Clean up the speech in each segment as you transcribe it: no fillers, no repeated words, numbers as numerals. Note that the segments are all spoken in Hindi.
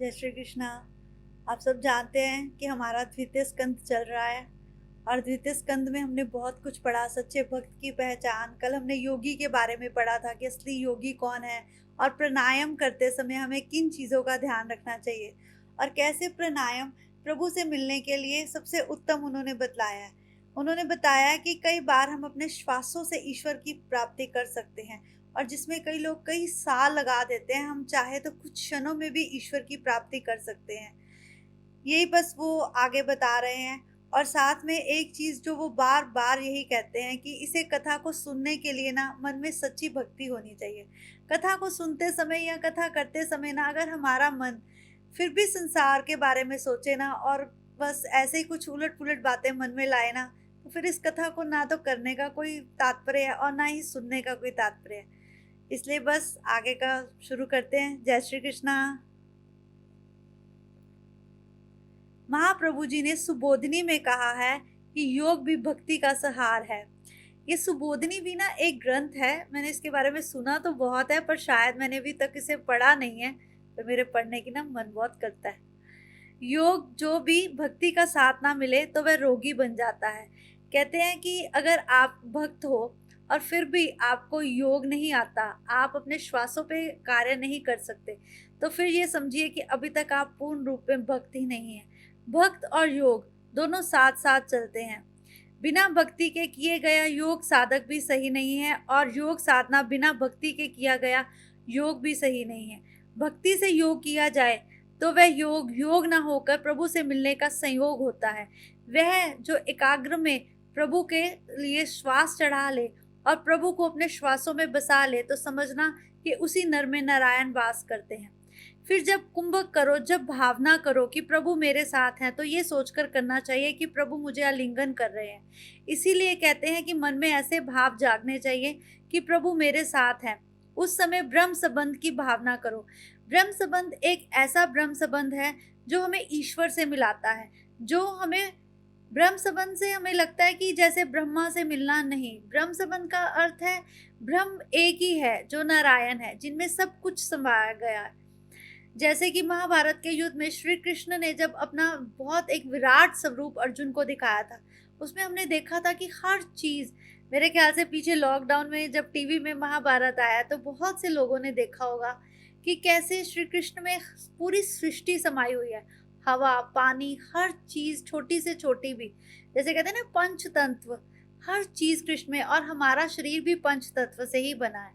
जय श्री कृष्णा। आप सब जानते हैं कि हमारा द्वितीय स्कंद चल रहा है और द्वितीय स्कंद में हमने बहुत कुछ पढ़ा। सच्चे भक्त की पहचान, कल हमने योगी के बारे में पढ़ा था कि असली योगी कौन है और प्राणायाम करते समय हमें किन चीज़ों का ध्यान रखना चाहिए और कैसे प्राणायाम प्रभु से मिलने के लिए सबसे उत्तम उन्होंने बतलाया है। उन्होंने बताया कि कई बार हम अपने श्वासों से ईश्वर की प्राप्ति कर सकते हैं और जिसमें कई लोग कई साल लगा देते हैं, हम चाहे तो कुछ क्षणों में भी ईश्वर की प्राप्ति कर सकते हैं। यही बस वो आगे बता रहे हैं। और साथ में एक चीज़ जो वो बार-बार यही कहते हैं कि इसे कथा को सुनने के लिए ना मन में सच्ची भक्ति होनी चाहिए। कथा को सुनते समय या कथा करते समय ना अगर हमारा मन फिर भी संसार के बारे में सोचे ना और बस ऐसे ही कुछ उलट-पुलट बातें मन में लाए ना, तो फिर इस कथा को ना तो करने का कोई तात्पर्य है और ना ही सुनने का कोई तात्पर्य है। इसलिए बस आगे का शुरू करते हैं। जय श्री कृष्णा। महाप्रभु जी ने सुबोधिनी में कहा है कि योग भी भक्ति का सहार है। ये सुबोधिनी भी ना एक ग्रंथ है। मैंने इसके बारे में सुना तो बहुत है, पर शायद मैंने अभी तक इसे पढ़ा नहीं है, तो मेरे पढ़ने की ना मन बहुत करता है। योग जो भी भक्ति का साथ ना मिले तो वह रोगी बन जाता है। कहते हैं कि अगर आप भक्त हो और फिर भी आपको योग नहीं आता, आप अपने श्वासों पे कार्य नहीं कर सकते, तो फिर ये समझिए कि अभी तक आप पूर्ण रूप में भक्त ही नहीं है। भक्त और योग दोनों साथ साथ चलते हैं। बिना भक्ति के किए गया योग साधक भी सही नहीं है और योग साधना बिना भक्ति के किया गया योग भी सही नहीं है। भक्ति से योग किया जाए तो वह योग योग ना होकर प्रभु से मिलने का संयोग होता है। वह जो एकाग्र में प्रभु के लिए श्वास चढ़ा ले और प्रभु को अपने श्वासों में बसा ले, तो समझना कि उसी नर में नारायण वास करते हैं। फिर जब कुंभक करो, जब भावना करो कि प्रभु मेरे साथ हैं, तो ये सोचकर करना चाहिए कि प्रभु मुझे आलिंगन कर रहे हैं। इसीलिए कहते हैं कि मन में ऐसे भाव जागने चाहिए कि प्रभु मेरे साथ हैं। उस समय ब्रह्म संबंध की भावना करो। ब्रह्म संबंध एक ऐसा ब्रह्म संबंध है जो हमें ईश्वर से मिलाता है। जो हमें ब्रह्म संबंध से हमें लगता है कि जैसे ब्रह्मा से मिलना, नहीं। ब्रह्म संबंध का अर्थ है ब्रह्म एक ही है जो नारायण है, जिनमें सब कुछ समाया गया है। जैसे कि महाभारत के युद्ध में श्री कृष्ण ने जब अपना बहुत एक विराट स्वरूप अर्जुन को दिखाया था, उसमें हमने देखा था कि हर चीज, मेरे ख्याल से पीछे लॉकडाउन में जब टीवी में महाभारत आया तो बहुत से लोगों ने देखा होगा कि कैसे श्री कृष्ण में पूरी सृष्टि समाई हुई है। हवा, पानी, हर चीज छोटी से छोटी भी, जैसे कहते हैं ना पंच तत्व, हर चीज कृष्ण में। और हमारा शरीर भी पंच तत्व से ही बना है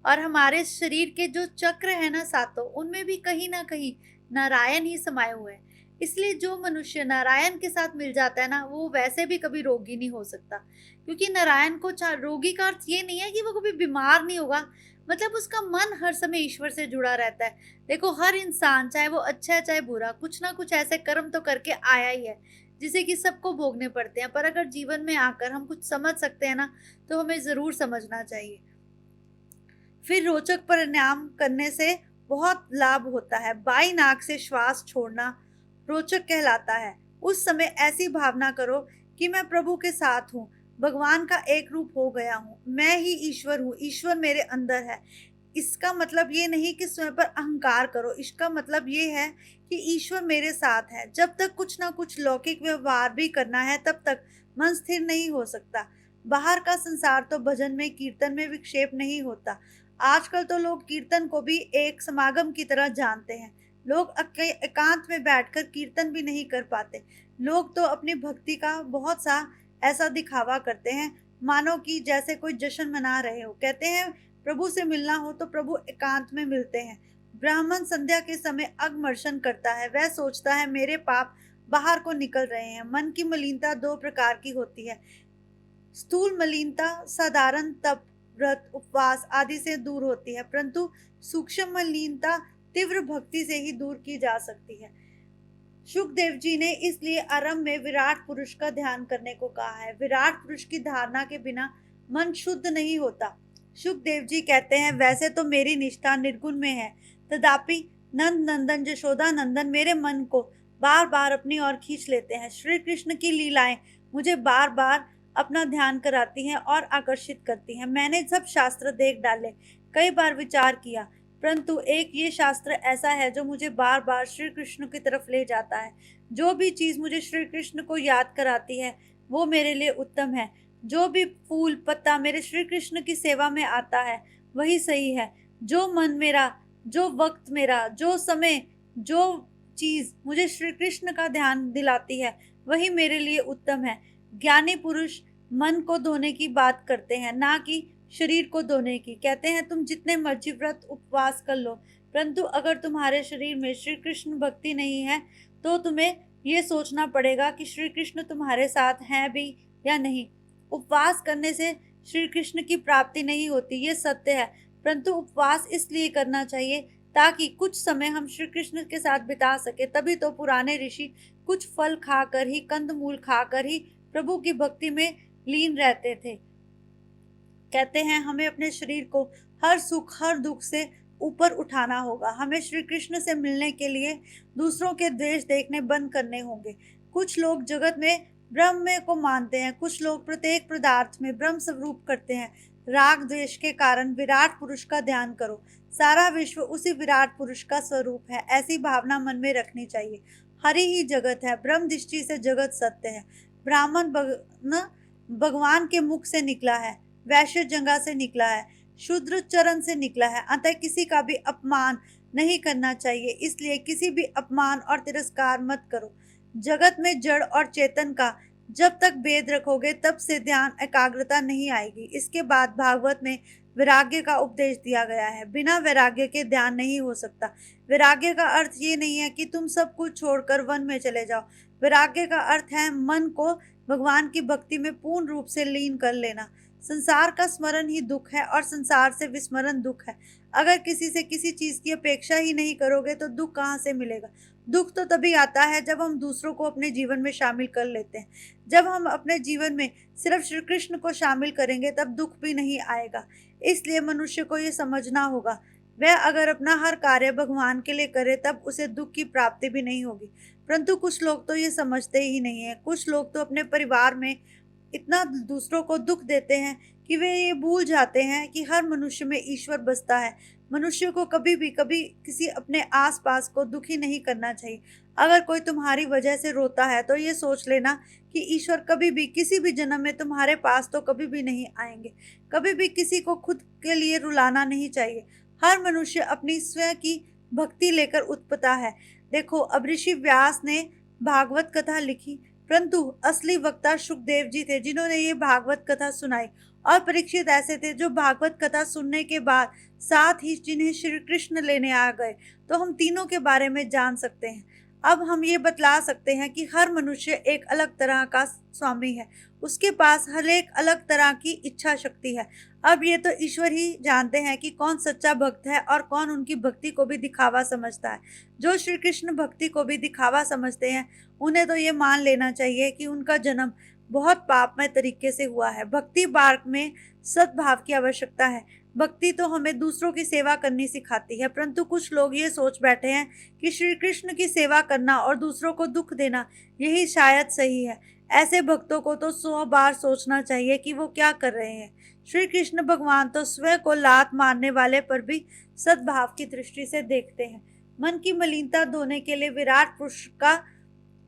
और हमारे शरीर के जो चक्र है ना सातों, उनमें भी कहीं ना कहीं नारायण ही समाये हुए हैं। इसलिए जो मनुष्य नारायण के साथ मिल जाता है ना, वो वैसे भी कभी रोगी नहीं हो सकता, क्योंकि नारायण को रोगी का अर्थ ये नहीं है कि वो कभी बीमार नहीं होगा, मतलब उसका मन हर समय ईश्वर से जुड़ा रहता है। देखो, हर इंसान चाहे वो अच्छा है चाहे बुरा, कुछ ना कुछ ऐसे कर्म तो करके आया ही है जिसे कि सबको भोगने पड़ते हैं। पर अगर जीवन में आकर हम कुछ समझ सकते हैं ना, तो हमें जरूर समझना चाहिए। फिर रोचक परिणाम करने से बहुत लाभ होता है। बाई नाक से श्वास छोड़ना रोचक कहलाता है। उस समय ऐसी भावना करो कि मैं प्रभु के साथ हूँ, भगवान का एक रूप हो गया हूँ, मैं ही ईश्वर हूँ, ईश्वर मेरे अंदर है। इसका मतलब ये नहीं कि स्वयं पर अहंकार करो, इसका मतलब ये है कि ईश्वर मेरे साथ है। जब तक कुछ ना कुछ लौकिक व्यवहार भी करना है, तब तक मन स्थिर नहीं हो सकता। बाहर का संसार तो भजन में, कीर्तन में विक्षेप नहीं होता। आजकल तो लोग कीर्तन को भी एक समागम की तरह जानते हैं। लोग एकांत में बैठकर कीर्तन भी नहीं कर पाते। लोग तो अपनी भक्ति का बहुत सा ऐसा दिखावा करते हैं, मानो कि जैसे कोई जश्न मना रहे हो। कहते हैं प्रभु से मिलना हो तो प्रभु एकांत में मिलते हैं। ब्राह्मण संध्या के समय अग्मर्शन करता है। वह सोचता है मेरे पाप बाहर को निकल रहे हैं। मन की मलिनता दो प्रकार की होती है। स्थूल मलिनता साधारण तप, व्रत, उपवास आदि से दूर होती है, परंतु सूक्ष्म मलिनता तीव्र भक्ति से ही दूर की जा सकती है। सुखदेव जी ने इसलिए आरंभ में विराट पुरुष का ध्यान करने को कहा है। विराट पुरुष की धारणा के बिना मन शुद्ध नहीं होता। सुखदेव जी कहते हैं, वैसे तो मेरी निष्ठा निर्गुण में है, तथापि नंद नंदन यशोदा नंदन मेरे मन को बार बार अपनी ओर खींच लेते हैं। श्री कृष्ण की लीलाएं मुझे बार बार अपना ध्यान कराती हैं और आकर्षित करती हैं। मैंने सब शास्त्र देख डाले, कई बार विचार किया, परंतु एक ये शास्त्र ऐसा है जो मुझे बार बार श्री कृष्ण की तरफ ले जाता है। जो भी चीज मुझे श्री कृष्ण को याद कराती है वो मेरे लिए उत्तम है। जो भी फूल पत्ता मेरे श्री कृष्ण की सेवा में आता है वही सही है। जो मन मेरा, जो वक्त मेरा, जो समय, जो चीज मुझे श्री कृष्ण का ध्यान दिलाती है वही मेरे लिए उत्तम है। ज्ञानी पुरुष मन को धोने की बात करते हैं, ना कि शरीर को धोने की। कहते हैं तुम जितने मर्जी व्रत उपवास कर लो, परंतु अगर तुम्हारे शरीर में श्री कृष्ण भक्ति नहीं है तो तुम्हें ये सोचना पड़ेगा कि श्री कृष्ण तुम्हारे साथ हैं भी या नहीं। उपवास करने से श्री कृष्ण की प्राप्ति नहीं होती, ये सत्य है। परंतु उपवास इसलिए करना चाहिए ताकि कुछ समय हम श्री कृष्ण के साथ बिता सके। तभी तो पुराने ऋषि कुछ फल खाकर ही, कंदमूल खाकर ही प्रभु की भक्ति में लीन रहते थे। कहते हैं हमें अपने शरीर को हर सुख हर दुख से ऊपर उठाना होगा। हमें श्री कृष्ण से मिलने के लिए दूसरों के द्वेष देखने बंद करने होंगे। कुछ लोग जगत में ब्रह्म को मानते हैं, कुछ लोग प्रत्येक पदार्थ में ब्रह्म स्वरूप करते हैं। राग द्वेष के कारण विराट पुरुष का ध्यान करो। सारा विश्व उसी विराट पुरुष का स्वरूप है, ऐसी भावना मन में रखनी चाहिए। हरि ही जगत है, ब्रह्म दृष्टि से जगत सत्य है। ब्राह्मण भगवान के मुख से निकला है, वैश्य जंगा से निकला है, शूद्र चरण से निकला है। अतः किसी का भी अपमान नहीं करना चाहिए, इसलिए किसी भी अपमान और तिरस्कार मत करो। जगत में जड़ और चेतन का जब तक भेद रखोगे तब से ध्यान एकाग्रता नहीं आएगी। इसके बाद भागवत में वैराग्य का उपदेश दिया गया है। बिना वैराग्य के ध्यान नहीं हो सकता। वैराग्य का अर्थ ये नहीं है कि तुम सब कुछ छोड़कर वन में चले जाओ। वैराग्य का अर्थ है मन को भगवान की भक्ति में पूर्ण रूप से लीन कर लेना। संसार का स्मरण ही दुख है और संसार से विस्मरण दुख है। अगर किसी से किसी चीज की अपेक्षा ही नहीं करोगे तो दुख कहाँ से मिलेगा। दुख तो तभी आता है जब हम दूसरों को अपने जीवन में शामिल कर लेते हैं। जब हम अपने जीवन में सिर्फ श्री कृष्ण को शामिल करेंगे तब दुख भी नहीं आएगा। इसलिए मनुष्य को ये समझना होगा, वह अगर अपना हर कार्य भगवान के लिए करे तब उसे दुख की प्राप्ति भी नहीं होगी। परंतु कुछ लोग तो ये समझते ही नहीं है। कुछ लोग तो अपने परिवार में इतना दूसरों को दुख देते हैं कि वे ये भूल जाते हैं कि हर मनुष्य में ईश्वर बसता है। मनुष्य को कभी किसी अपने आसपास को दुखी नहीं करना चाहिए। अगर कोई तुम्हारी वजह से रोता है तो ये सोच लेना कि ईश्वर कभी भी किसी भी जन्म में तुम्हारे पास तो कभी भी नहीं आएंगे। कभी भी किसी को खुद के लिए रुलाना नहीं चाहिए। हर मनुष्य अपनी स्वयं की भक्ति लेकर उत्पता है। देखो, अब ऋषि व्यास ने भागवत कथा लिखी, परंतु असली वक्ता सुखदेव जी थे जिन्होंने ये भागवत कथा सुनाई। और परीक्षित ऐसे थे जो भागवत कथा सुनने के बाद साथ ही जिन्हें श्री कृष्ण लेने आ गए। तो हम तीनों के बारे में जान सकते हैं। अब हम ये बतला सकते हैं कि हर मनुष्य एक अलग तरह का स्वामी है। उसके पास हर एक अलग तरह की इच्छा शक्ति है। अब ये तो ईश्वर ही जानते हैं कि कौन सच्चा भक्त है और कौन उनकी भक्ति को भी दिखावा समझता है। जो श्री कृष्ण भक्ति को भी दिखावा समझते हैं उन्हें तो ये मान लेना चाहिए कि उनका जन्म बहुत पापमय तरीके से हुआ है। भक्ति मार्ग में सद्भाव की आवश्यकता है। भक्ति तो हमें दूसरों की सेवा करनी सिखाती है, परंतु कुछ लोग ये सोच बैठे हैं कि श्री कृष्ण की सेवा करना और दूसरों को दुख देना यही शायद सही है। ऐसे भक्तों को तो 100 बार सोचना चाहिए कि वो क्या कर रहे हैं। श्री कृष्ण भगवान तो स्वयं को लात मारने वाले पर भी सद्भाव की दृष्टि से देखते हैं। मन की मलिनता धोने के लिए विराट पुरुष का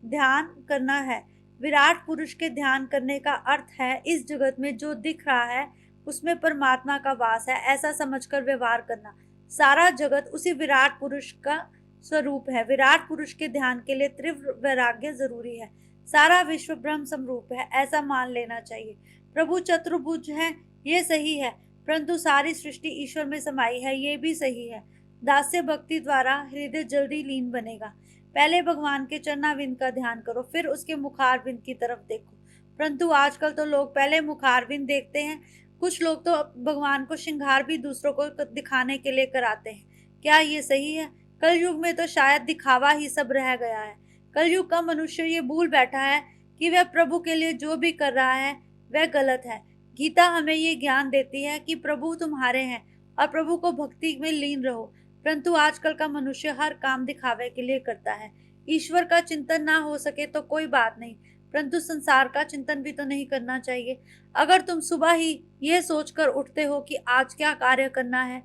ध्यान करना है। विराट पुरुष के ध्यान करने का अर्थ है इस जगत में जो दिख रहा है उसमें परमात्मा का वास है, ऐसा समझकर व्यवहार करना। सारा जगत उसी विराट पुरुष का स्वरूप है। विराट पुरुष के ध्यान के लिए तीव्र वैराग्य जरूरी है। सारा विश्व ब्रह्म स्वरूप है, ऐसा मान लेना चाहिए। प्रभु चतुर्भुज है, ये सही है, परंतु सारी सृष्टि ईश्वर में समाई है, ये भी सही है। दास्य भक्ति द्वारा हृदय जल्दी लीन बनेगा। पहले भगवान के चरणाविंद का ध्यान करो, फिर उसके मुखारविंद की तरफ देखो। परंतु आजकल तो लोग पहले मुखारविंद देखते हैं। कुछ लोग तो भगवान को श्रृंगार भी दूसरों को दिखाने के लिए कराते हैं। क्या ये सही है? कलयुग में तो शायद दिखावा ही सब रह गया है। कलयुग का मनुष्य ये भूल बैठा है कि वह प्रभु के लिए जो भी कर रहा है वह गलत है। गीता हमें ये ज्ञान देती है कि प्रभु तुम्हारे हैं और प्रभु को भक्ति में लीन रहो। परंतु आजकल का मनुष्य हर काम दिखावे के लिए करता है। ईश्वर का चिंतन ना हो सके तो कोई बात नहीं, परंतु संसार का चिंतन भी तो नहीं करना चाहिए। अगर तुम सुबह ही ये सोचकर उठते हो कि आज क्या कार्य करना है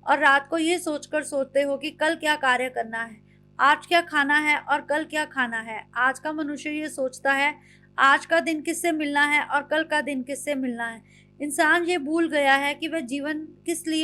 और रात को ये सोचकर सोते हो कि कल क्या कार्य करना है, आज क्या खाना है और कल क्या खाना है। आज का मनुष्य ये सोचता है आज का दिन किससे मिलना है और कल का दिन किससे मिलना है। इंसान ये भूल गया है कि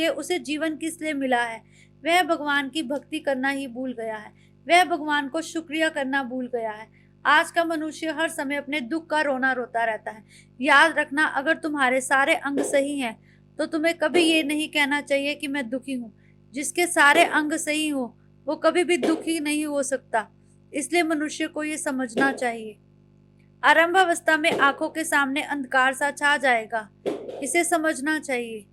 उसे जीवन किस लिए मिला है। वह भगवान की भक्ति करना ही भूल गया है। वह भगवान को शुक्रिया करना भूल गया है। आज का मनुष्य हर समय अपने दुख का रोना रोता रहता है। याद रखना, अगर तुम्हारे सारे अंग सही हैं तो तुम्हें कभी ये नहीं कहना चाहिए कि मैं दुखी हूँ। जिसके सारे अंग सही हो वो कभी भी दुखी नहीं हो सकता। इसलिए मनुष्य को ये समझना चाहिए। आरंभावस्था में आंखों के सामने अंधकार सा छा जाएगा, इसे समझना चाहिए।